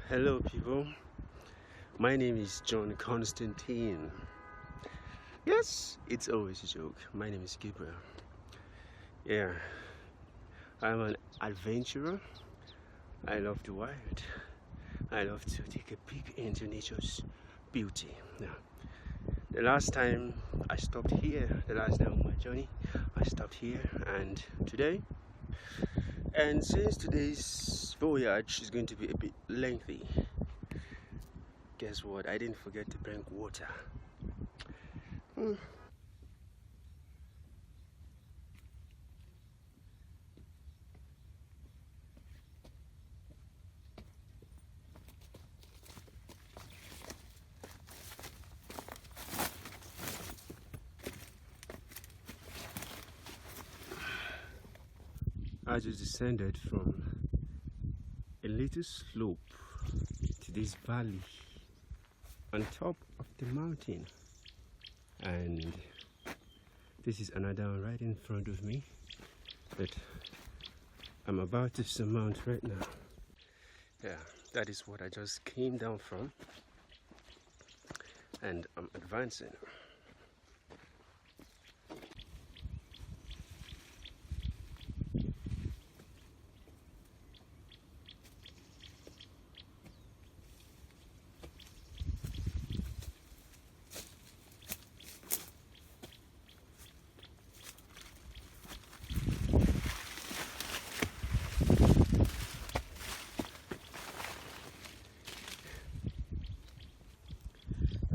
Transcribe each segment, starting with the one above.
Hello, people. My name is John Constantine. Yes, it's always a joke. My name is Gabriel. Yeah, I'm an adventurer. I love the wild. I love to take a peek into nature's beauty. Yeah. The last time I stopped here, the last time of my journey, I stopped here, and today, and since today's voyage is going to be a bit lengthy, guess what? I didn't forget to bring water. I just descended from a little slope to this valley on top of the mountain, and this is another one right in front of me that I'm about to surmount right now. Yeah, that is what I just came down from, and I'm advancing.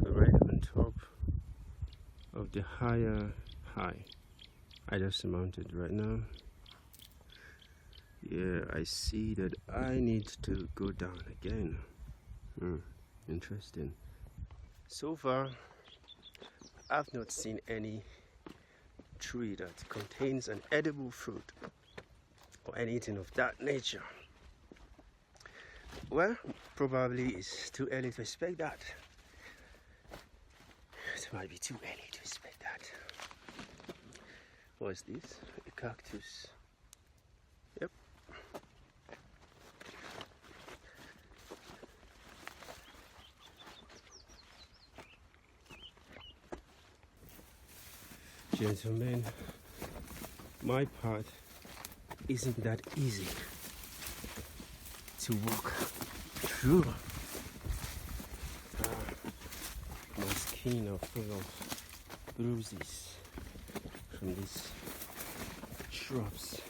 Right on top of the higher high I just surmounted right now. Yeah, I see that I need to go down again. Interesting. So far, I've not seen any tree that contains an edible fruit or anything of that nature. Well, probably it's too early to expect that. It might be too early to expect that. What's this? A cactus. Yep. Gentlemen, my path isn't that easy to walk through. My skin are full of bruises from these shrubs.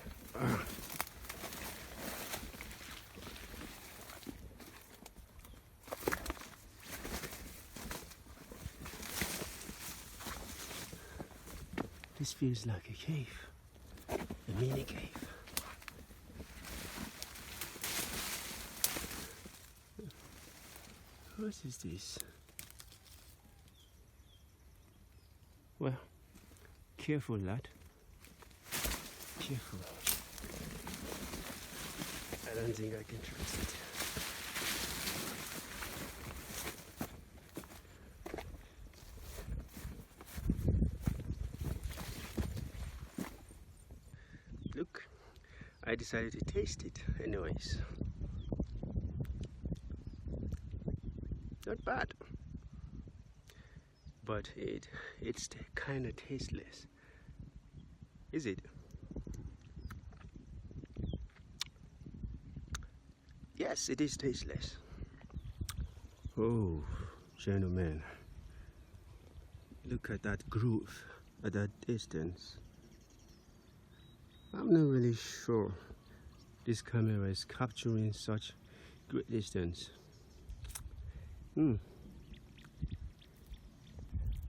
This feels like a cave, a mini cave. What is this? Well, careful, lad. Careful. I don't think I can trust it. Look, I decided to taste it anyways. Not bad, but it's kind of tasteless. Is it? Yes, it is tasteless. Oh, gentlemen, look at that grove at that distance. I'm not really sure this camera is capturing such great distance.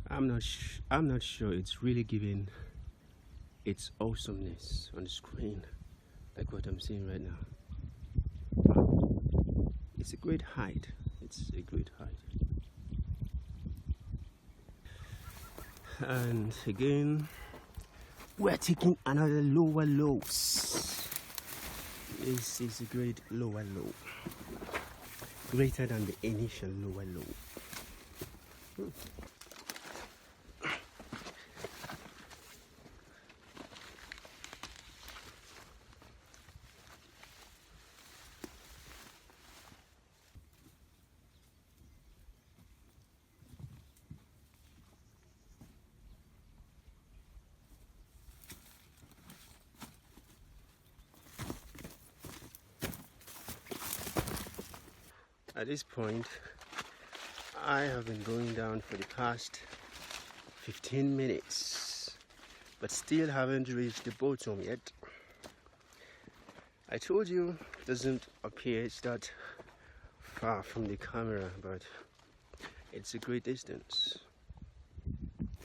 I'm not sure it's really giving its awesomeness on the screen like what I'm seeing right now. It's a great height. It's a great height. And again, we're taking another lower lows. This is a great lower low, greater than the initial lower low. At this point, I have been going down for the past 15 minutes, but still haven't reached the bottom yet. I told you it doesn't appear it's that far from the camera, but it's a great distance.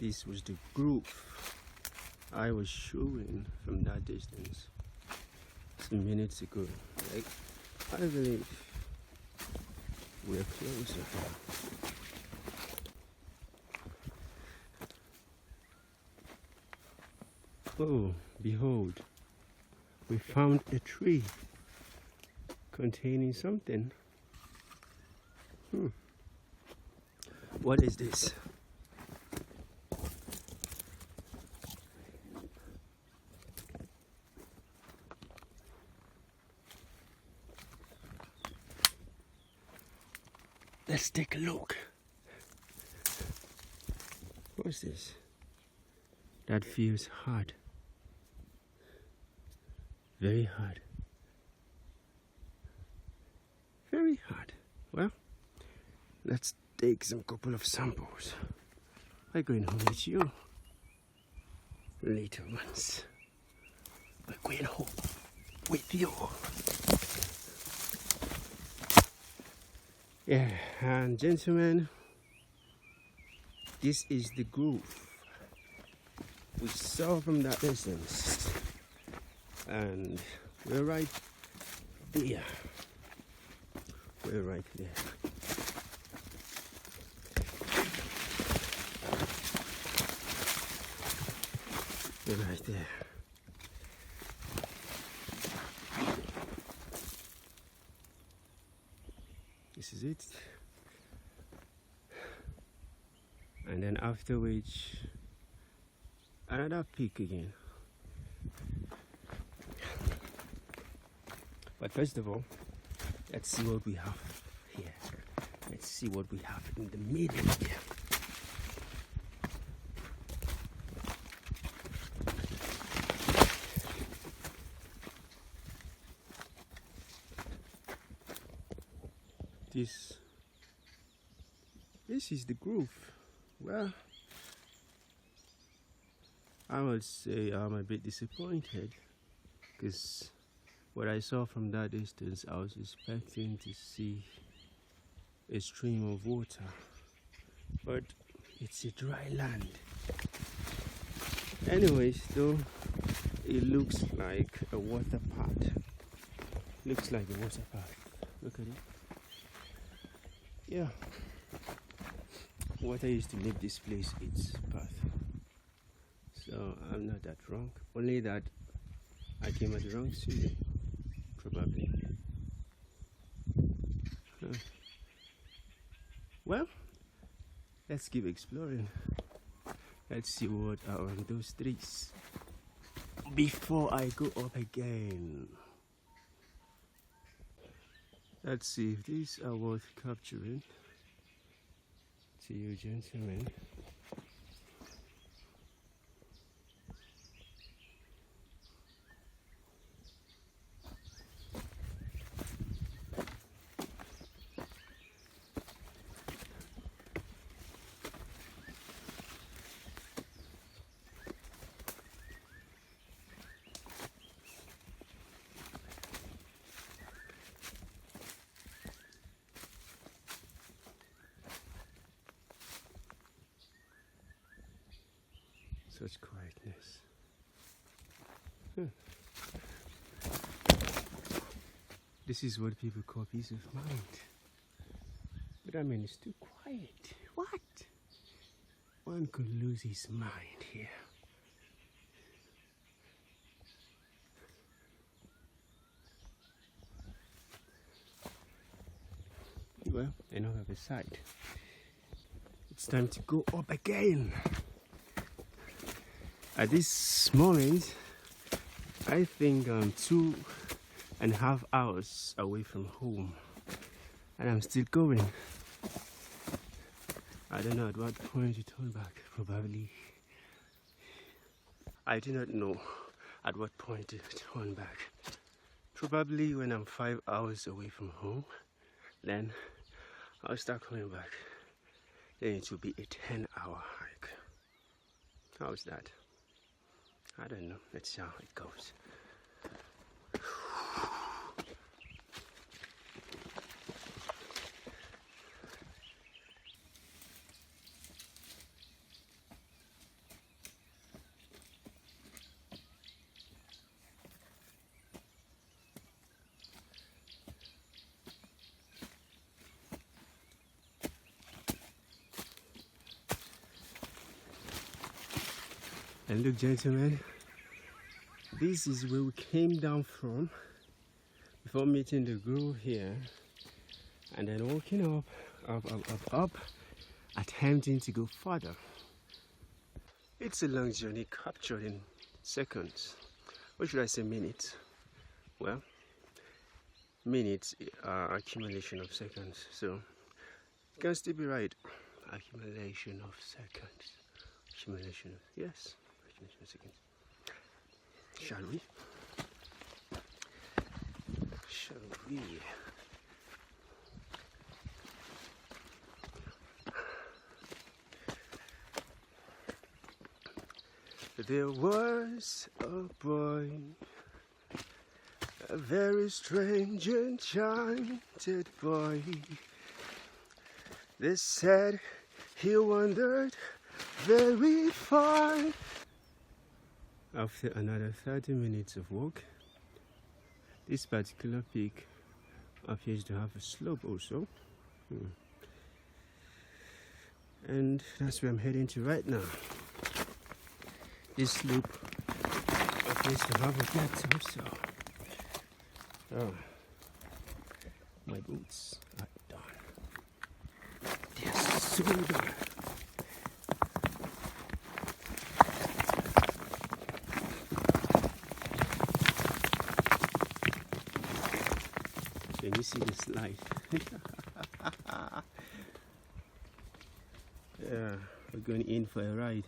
This was the groove I was showing from that distance some minutes ago. Like, I believe we're closer. Oh, behold, we found a tree containing something. What is this? Let's take a look. What's this? That feels hard. Very hard. Very hard. Well, let's take some couple of samples. I'm going home with you. Little ones. We're going home with you. Yeah, and gentlemen, this is the groove we saw from that distance, and we're right there. We're right there. We're right there. This is it. And then after which, another peak again. But first of all, let's see what we have here. Let's see what we have in the middle here. This is the groove. Well, I would say I'm a bit disappointed, because what I saw from that distance, I was expecting to see a stream of water, but it's a dry land. Anyways, though, it looks like a water path. Looks like a water path. Look at it. Yeah. Water used to leave this place its path. So I'm not that wrong. Only that I came at the wrong season, probably. Well, let's keep exploring. Let's see what are on those trees before I go up again. Let's see if these are worth capturing. To you, gentlemen. Such quietness. This is what people call peace of mind. But I mean, it's too quiet. What? One could lose his mind here. Well, enough of a sight. It's time to go up again. At this moment, I think I'm 2.5 hours away from home, and I'm still going. I don't know at what point to turn back, probably. I do not know at what point to turn back. Probably when I'm 5 hours away from home, then I'll start coming back. Then it will be a 10-hour hike. How's that? I don't know. Let's see how it goes. And look, gentlemen, this is where we came down from before meeting the grove here, and then walking up, attempting to go further. It's a long journey captured in seconds. Or should I say minutes? Well, minutes are accumulation of seconds, so you can still be right. Accumulation of seconds. Accumulation of, yes. Seconds. Shall we? Shall we? There was a boy, a very strange, enchanted boy. They said he wandered very far. After another 30 minutes of walk, this particular peak appears to have a slope also. And that's where I'm heading to right now. This slope appears to have a plateau, so my boots are done. They're so done. Can you see the slide? Yeah, we're going in for a ride.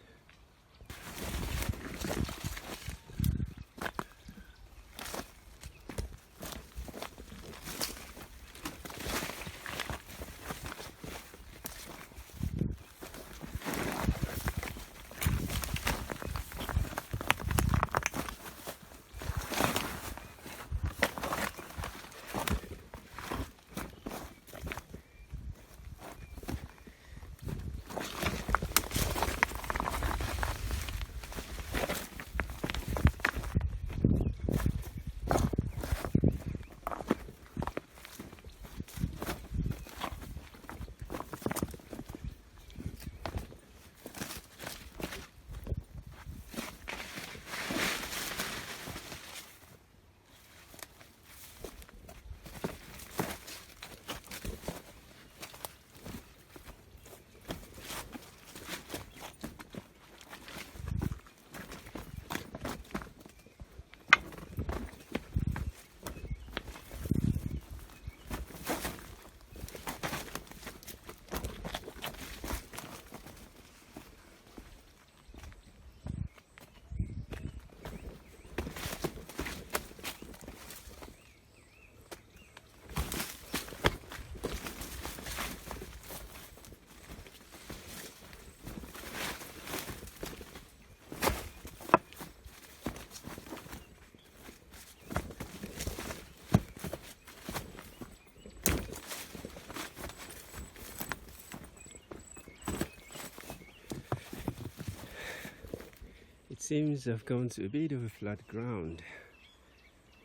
Seems I've gone to a bit of a flat ground,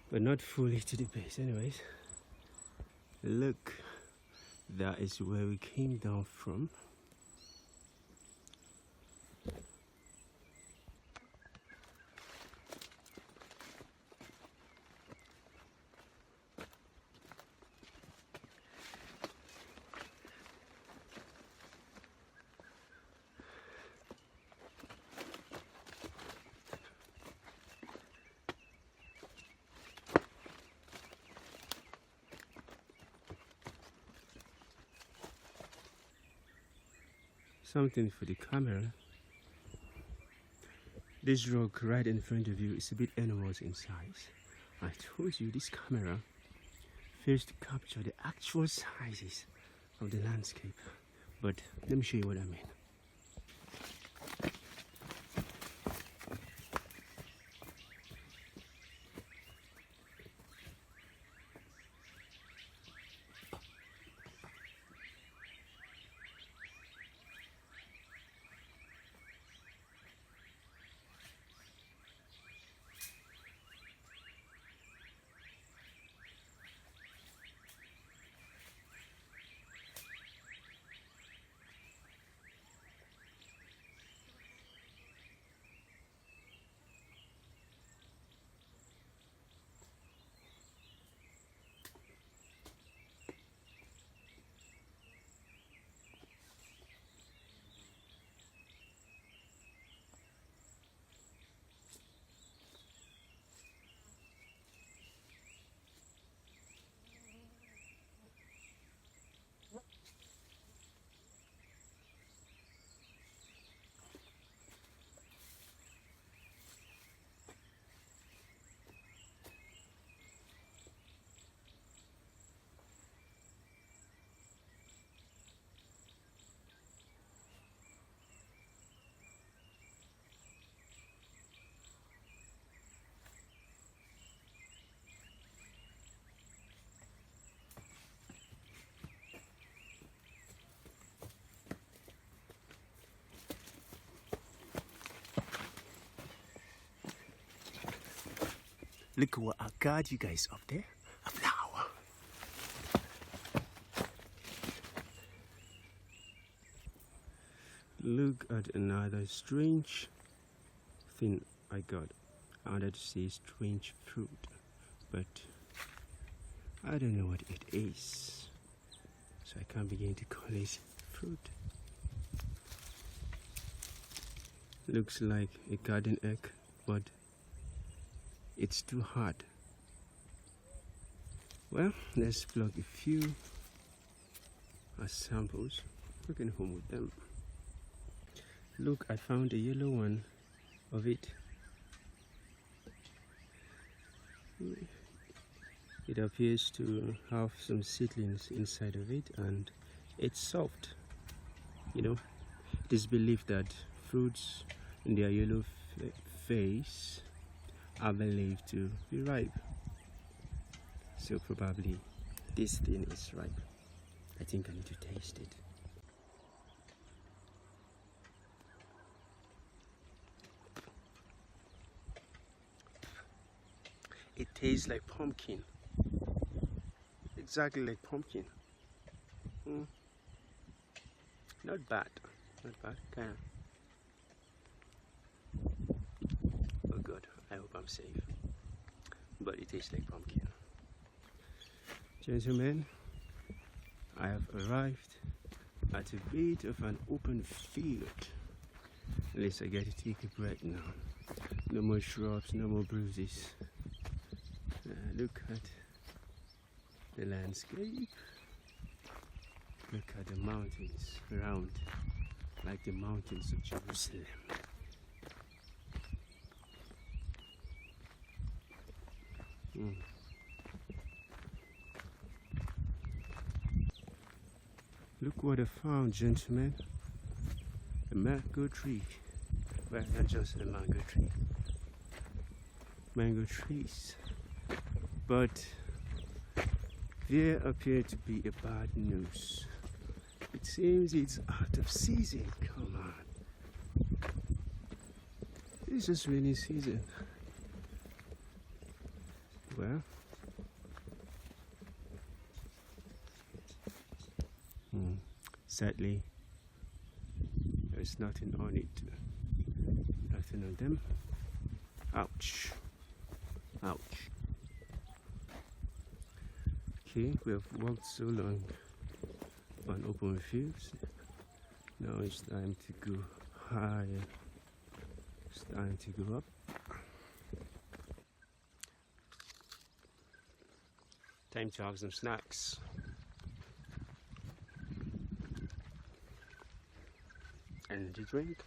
but not fully to the base. Anyways, look, that is where we came down from. Something for the camera. This rock right in front of you is a bit enormous in size. I told you this camera fails to capture the actual sizes of the landscape. But let me show you what I mean. Look what I got you guys up there. A flower. Look at another strange thing I got. I wanted to say strange fruit, but I don't know what it is. So I can't begin to call it fruit. Looks like a garden egg, but it's too hard. Well, let's plug a few as samples. We can home with them. Look, I found a yellow one of it. It appears to have some seedlings inside of it, and it's soft. You know, it is believed that fruits in their yellow phase are believed to be ripe. So probably this thing is ripe. I think I need to taste it. It tastes like pumpkin. Exactly like pumpkin. Not bad. Not bad. Kind of. Oh good. I hope I'm safe. But it tastes like pumpkin. Gentlemen, I have arrived at a bit of an open field. At least I get to take a break now. No more shrubs, no more bruises. Look at the landscape. Look at the mountains around, like the mountains of Jerusalem. Look what I found, gentlemen. A mango tree. Well, not just a mango tree. Mango trees. But there appear to be a bad news. It seems it's out of season. Come on. This is rainy season. Well, sadly, there's nothing on it. Nothing on them. Ouch. Ouch. Okay, we have walked so long on open fields. Now it's time to go higher. It's time to go up. Time to have some snacks. Energy drink.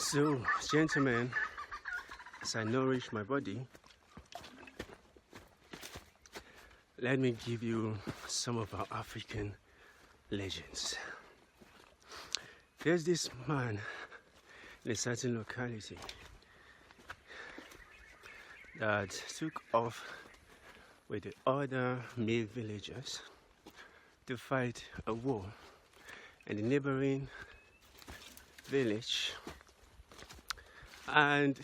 So, gentlemen, as I nourish my body, let me give you some of our African legends. There's this man in a certain locality that took off with the other male villagers to fight a war in the neighboring village. And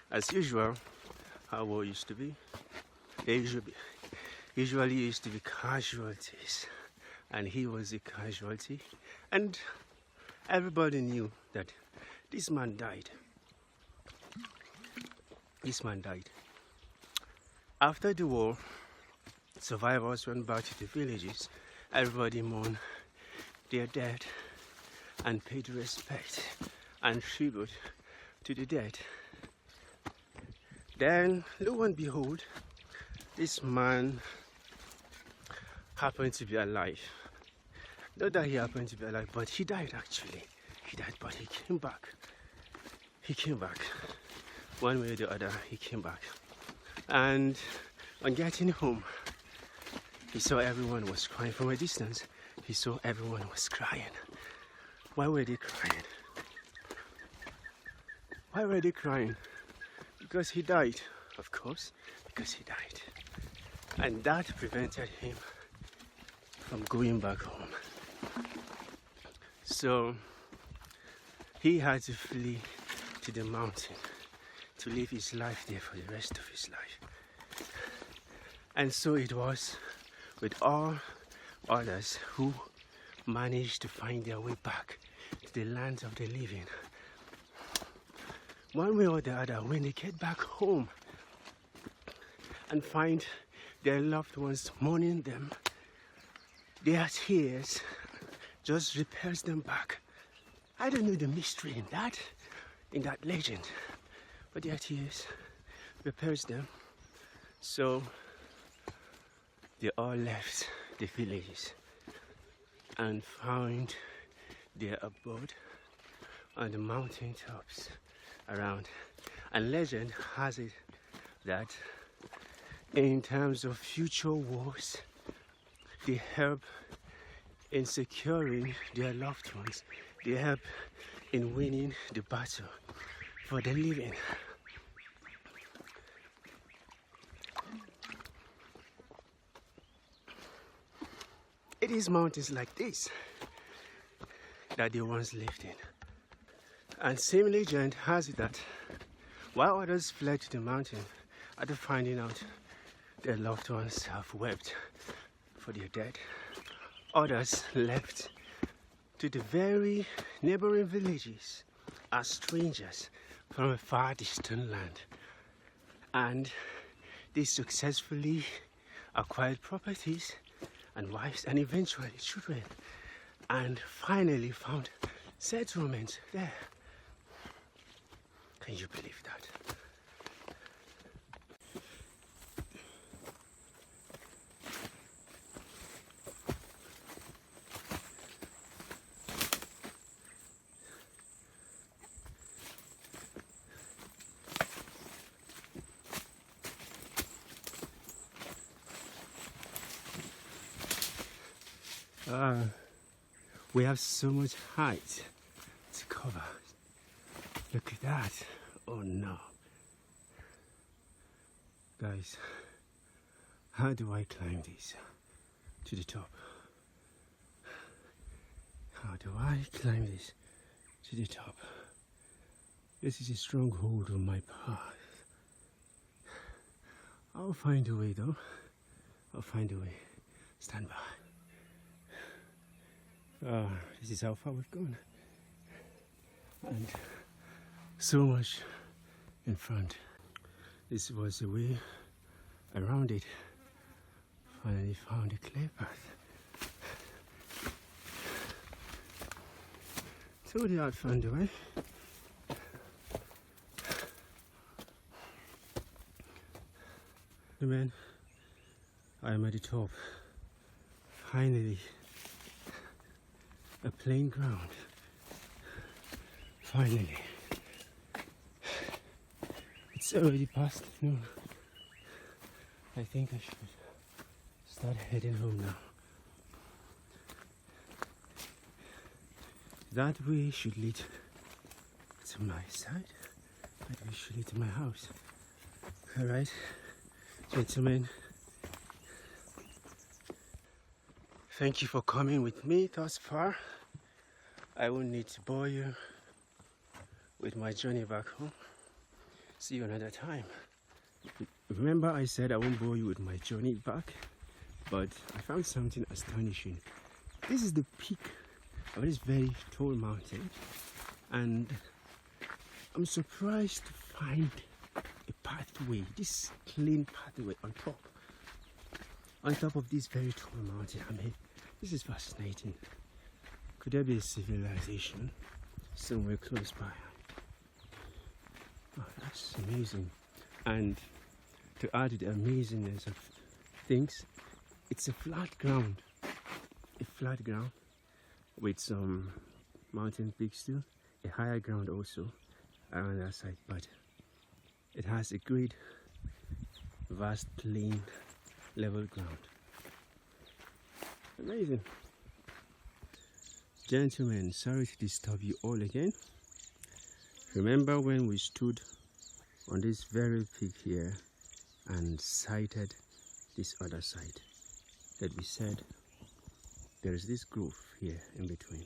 as usual, how war used to be, there usually used to be casualties, and he was a casualty, and everybody knew that this man died. This man died. After the war, survivors went back to the villages. Everybody mourned their dead and paid respect and tribute to the dead. Then, lo and behold, this man happened to be alive. Not that he happened to be alive, but he died actually. He died, but he came back. He came back. One way or the other, he came back. And on getting home, he saw everyone was crying from a distance. He saw everyone was crying. Why were they crying? Why were they crying? Because he died, of course, because he died. And that prevented him from going back home. So he had to flee to the mountain to live his life there for the rest of his life. And so it was with all others who managed to find their way back to the land of the living. One way or the other, when they get back home and find their loved ones mourning them, their tears just repels them back. I don't know the mystery in that legend, but their tears repels them. So they all left the villages and found their abode on the mountain tops around. And legend has it that in terms of future wars, they help in securing their loved ones. They help in winning the battle for the living. It is mountains like this that they once lived in. And same legend has it that while others fled to the mountain after finding out their loved ones have wept for their dead, others left to the very neighboring villages as strangers from a far distant land. And they successfully acquired properties and wives and eventually children, and finally found settlements there. Can you believe that? We have so much height to cover. Look at that. Oh no. Guys, how do I climb this to the top? How do I climb this to the top? This is a stronghold on my path. I'll find a way though. I'll find a way. Stand by. This is how far we've gone. And so much in front. This was the way around it. Finally found a clear path. Told you I'd find a way. Man, I am at the top. Finally, a plain ground. Finally. It's already past noon. I think I should start heading home now. That way should lead to my side. That way should lead to my house. Alright, gentlemen. Thank you for coming with me thus far. I won't need to bore you with my journey back home. See you another time. Remember I said I won't bore you with my journey back, but I found something astonishing. This is the peak of this very tall mountain, and I'm surprised to find a pathway, this clean pathway on top of this very tall mountain. I mean, this is fascinating. Could there be a civilization somewhere close by? Oh, that's amazing. And to add to the amazingness of things, it's a flat ground with some mountain peaks too, a higher ground also around that side, but it has a great vast plain level ground. Amazing. Gentlemen, sorry to disturb you all again. Remember when we stood on this very peak here and sighted this other side, that we said there is this grove here in between.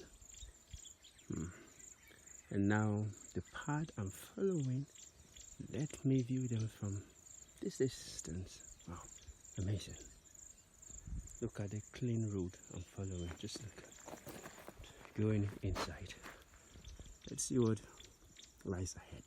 And now the path I'm following, let me view them from this distance. Wow, amazing. Look at the clean road I'm following. Just look at going inside. Let's see what lies ahead.